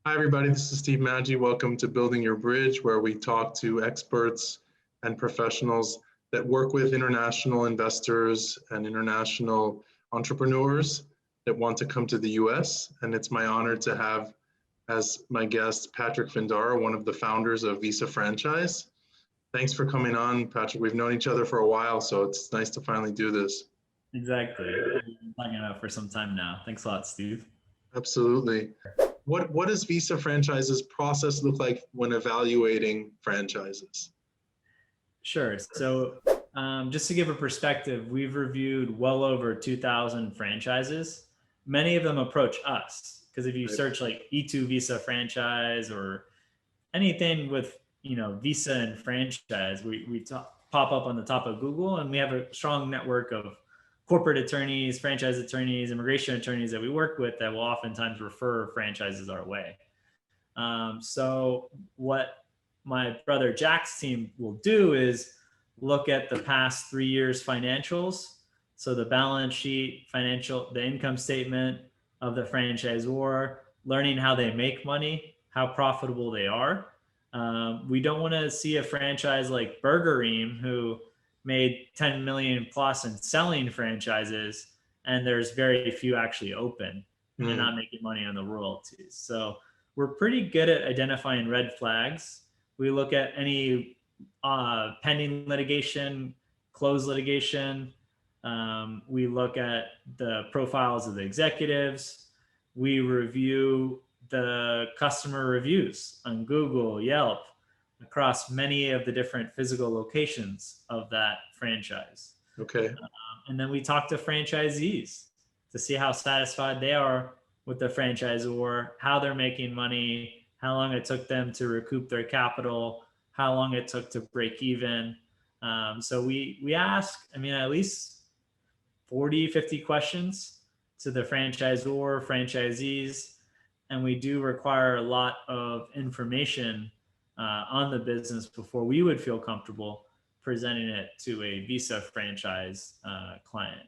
Hi, everybody. This is Steve Maggi. Welcome to Building Your Bridge, where we talk to experts and professionals that work with international investors and international entrepreneurs that want to come to the US. And it's my honor to have as my guest Patrick Findaro, one of the founders of Visa Franchise. Thanks for coming on, Patrick. We've known each other for a while, so it's nice to finally do this. Exactly. We've been talking about it for some time now. Thanks a lot, Steve. Absolutely. What does Visa Franchise's process look like when evaluating franchises? Sure. So, just to give a perspective, we've reviewed well over 2,000 franchises. Many of them approach us because if you Right. search like E2 Visa franchise or anything with Visa and franchise, pop up on the top of Google, and we have a strong network of corporate attorneys, franchise attorneys, immigration attorneys that we work with that will oftentimes refer franchises our way. So what my brother Jack's team will do is look at the past 3 years financials. So the balance sheet, the income statement of the franchisor, learning how they make money, how profitable they are. We don't want to see a franchise like Burger Ream who made 10 million plus in selling franchises, and there's very few actually open, and they're Mm, not making money on the royalties. So we're pretty good at identifying red flags. We look at any pending litigation, closed litigation. We look at the profiles of the executives. We review the customer reviews on Google, Yelp, across many of the different physical locations of that franchise. okay. And then we talk to franchisees to see how satisfied they are with the franchisor, how they're making money, how long it took them to recoup their capital, how long it took to break even. So we ask, at least 40, 50 questions to the franchisor, franchisees, and we do require a lot of information on the business before we would feel comfortable presenting it to a Visa franchise client.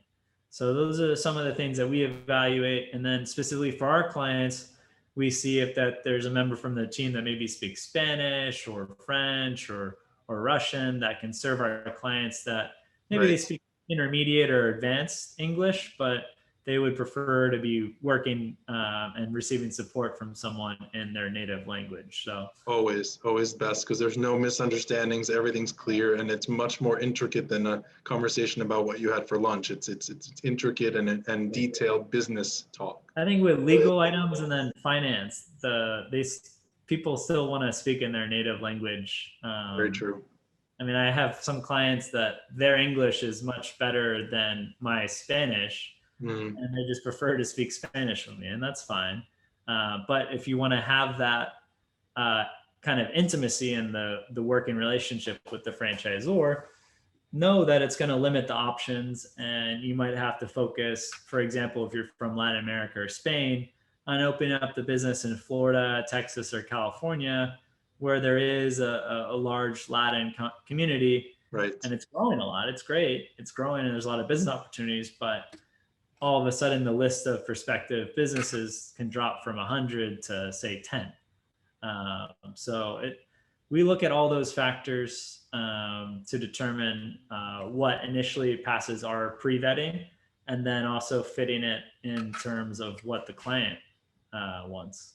So those are some of the things that we evaluate, and then specifically for our clients, we see if that there's a member from the team that maybe speaks Spanish or French or Russian that can serve our clients that maybe they Right. speak intermediate or advanced English, but they would prefer to be working and receiving support from someone in their native language. So Always best because there's no misunderstandings. Everything's clear, and it's much more intricate than a conversation about what you had for lunch. It's intricate and detailed business talk. I think with legal items and then finance, people still want to speak in their native language. Very true. I have some clients that their English is much better than my Spanish, Mm, and they just prefer to speak Spanish with me, and that's fine. But if you want to have that uh, kind of intimacy in the working relationship with the franchisor, know that it's going to limit the options, and you might have to focus, for example, if you're from Latin America or Spain, on opening up the business in Florida, Texas, or California, where there is a large Latin community, right. and it's growing a lot. It's great, it's growing, and there's a lot of business opportunities, but all of a sudden the list of prospective businesses can drop from 100 to say 10. So we look at all those factors to determine what initially passes our pre-vetting, and then also fitting it in terms of what the client wants.